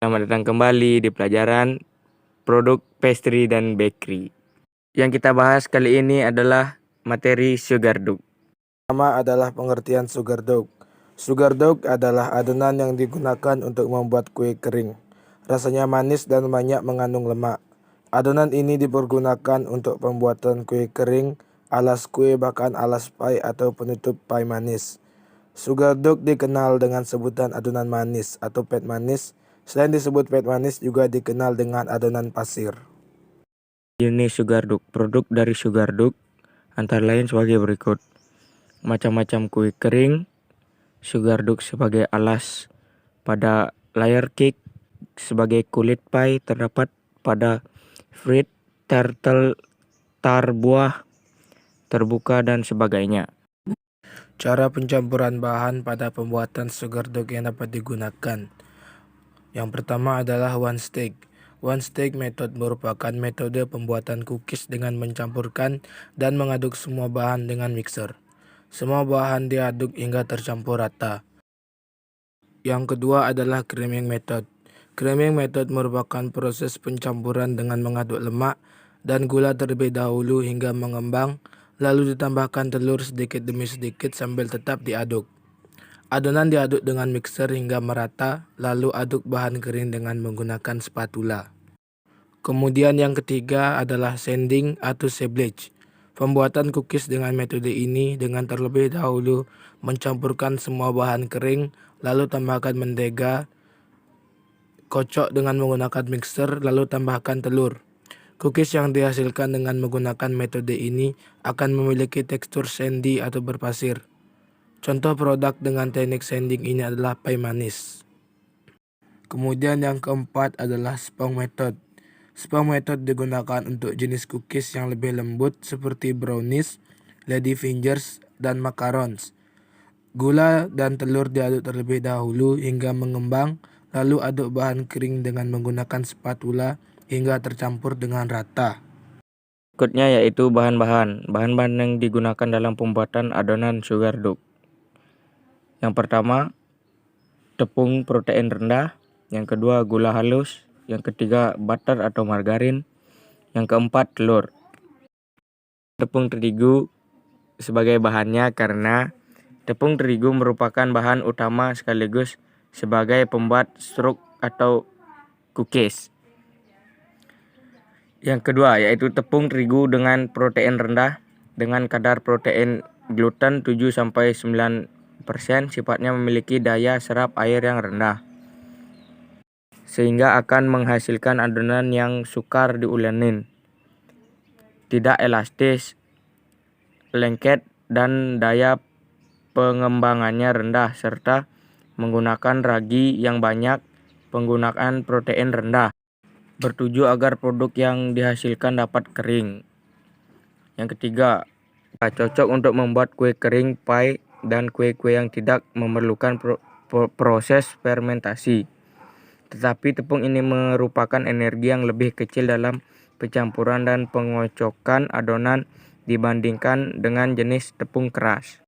Selamat datang kembali di pelajaran produk pastry dan bakery. Yang kita bahas kali ini adalah materi sugar dough. Pertama adalah pengertian sugar dough. Sugar dough adalah adonan yang digunakan untuk membuat kue kering. Rasanya manis dan banyak mengandung lemak. Adonan ini dipergunakan untuk pembuatan kue kering, alas kue, bahkan alas pie atau penutup pie manis. Sugar dough dikenal dengan sebutan adonan manis atau pet manis. Selain disebut pet manis, juga dikenal dengan adonan pasir. Jenis sugar dough. Produk dari sugar dough antara lain sebagai berikut. Macam-macam kue kering, sugar dough sebagai alas pada layer cake, sebagai kulit pie terdapat pada fruit, turtle, tar buah, terbuka dan sebagainya. Cara pencampuran bahan pada pembuatan sugar dough yang dapat digunakan. Yang pertama adalah one stage. One stage method merupakan metode pembuatan cookies dengan mencampurkan dan mengaduk semua bahan dengan mixer. Semua bahan diaduk hingga tercampur rata. Yang kedua adalah creaming method. Creaming method merupakan proses pencampuran dengan mengaduk lemak dan gula terlebih dahulu hingga mengembang, lalu ditambahkan telur sedikit demi sedikit sambil tetap diaduk. Adonan diaduk dengan mixer hingga merata, lalu aduk bahan kering dengan menggunakan spatula. Kemudian yang ketiga adalah sanding atau sebleach. Pembuatan cookies dengan metode ini dengan terlebih dahulu mencampurkan semua bahan kering, lalu tambahkan mentega, kocok dengan menggunakan mixer, lalu tambahkan telur. Cookies yang dihasilkan dengan menggunakan metode ini akan memiliki tekstur sandy atau berpasir. Contoh produk dengan teknik sanding ini adalah pie manis. Kemudian yang keempat adalah sponge method. Sponge method digunakan untuk jenis cookies yang lebih lembut seperti brownies, lady fingers, dan macarons. Gula dan telur diaduk terlebih dahulu hingga mengembang, lalu aduk bahan kering dengan menggunakan spatula hingga tercampur dengan rata. Berikutnya yaitu bahan-bahan. Bahan-bahan yang digunakan dalam pembuatan adonan sugar dough. Yang pertama, tepung protein rendah. Yang kedua, gula halus. Yang ketiga, butter atau margarin. Yang keempat, telur. Tepung terigu sebagai bahannya karena tepung terigu merupakan bahan utama sekaligus sebagai pembuat struk atau cookies. Yang kedua yaitu tepung terigu dengan protein rendah dengan kadar protein gluten 7-9%, sifatnya memiliki daya serap air yang rendah sehingga akan menghasilkan adonan yang sukar diulenin, tidak elastis, lengket dan daya pengembangannya rendah, serta menggunakan ragi yang banyak, penggunaan protein rendah. Bertuju agar produk yang dihasilkan dapat kering. Yang ketiga, cocok untuk membuat kue kering, pie, dan kue-kue yang tidak memerlukan proses fermentasi. Tetapi tepung ini merupakan energi yang lebih kecil dalam pencampuran dan pengocokan adonan dibandingkan dengan jenis tepung keras.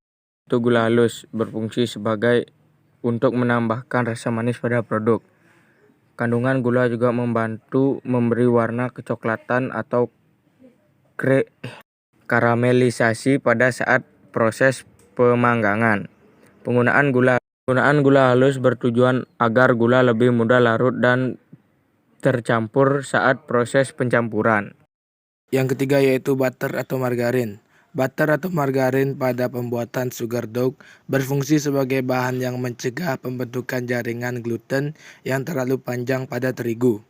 Gula halus berfungsi sebagai untuk menambahkan rasa manis pada produk. Kandungan gula juga membantu memberi warna kecoklatan atau karamelisasi pada saat proses pemanggangan. Penggunaan gula halus bertujuan agar gula lebih mudah larut dan tercampur saat proses pencampuran. Yang ketiga yaitu butter atau margarin. Butter atau margarin pada pembuatan sugar dough berfungsi sebagai bahan yang mencegah pembentukan jaringan gluten yang terlalu panjang pada terigu.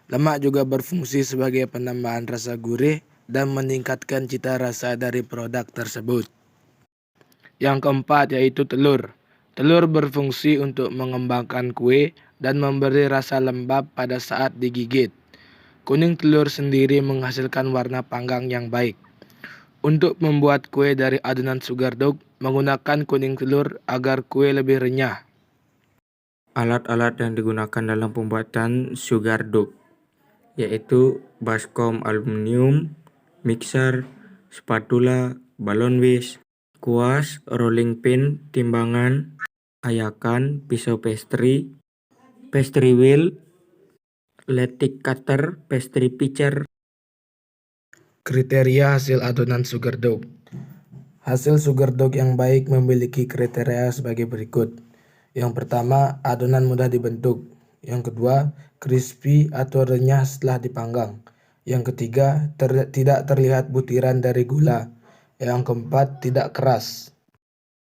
Lemak juga berfungsi sebagai penambahan rasa gurih dan meningkatkan cita rasa dari produk tersebut. Yang keempat yaitu telur. Telur berfungsi untuk mengembangkan kue dan memberi rasa lembab pada saat digigit. Kuning telur sendiri menghasilkan warna panggang yang baik. Untuk membuat kue dari adonan sugar dough, menggunakan kuning telur agar kue lebih renyah. Alat-alat yang digunakan dalam pembuatan sugar dough yaitu baskom aluminium, mixer, spatula, balon whisk, kuas, rolling pin, timbangan, ayakan, pisau pastry, pastry wheel, Letik cutter, pastry pitcher. Kriteria hasil adonan sugar dough. Hasil sugar dough yang baik memiliki kriteria sebagai berikut. Yang pertama, adonan mudah dibentuk. Yang kedua, crispy atau renyah setelah dipanggang. Yang ketiga, tidak terlihat butiran dari gula. Yang keempat, tidak keras.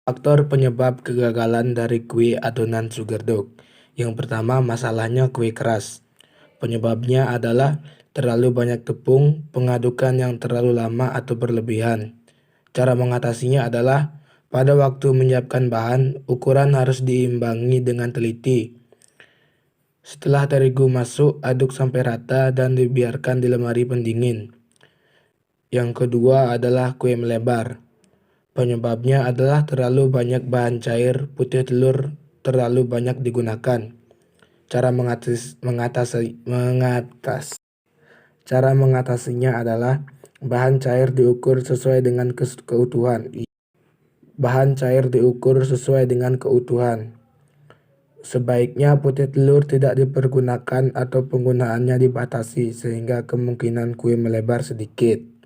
Faktor penyebab kegagalan dari kue adonan sugar dough. Yang pertama, masalahnya kue keras. Penyebabnya adalah terlalu banyak tepung, pengadukan yang terlalu lama atau berlebihan. Cara mengatasinya adalah pada waktu menyiapkan bahan, ukuran harus diimbangi dengan teliti. Setelah terigu masuk, aduk sampai rata dan dibiarkan di lemari pendingin. Yang kedua adalah kue melebar. Penyebabnya adalah terlalu banyak bahan cair, putih telur terlalu banyak digunakan. Cara mengatasinya adalah bahan cair diukur sesuai dengan keutuhan. Sebaiknya putih telur tidak dipergunakan atau penggunaannya dibatasi sehingga kemungkinan kue melebar sedikit.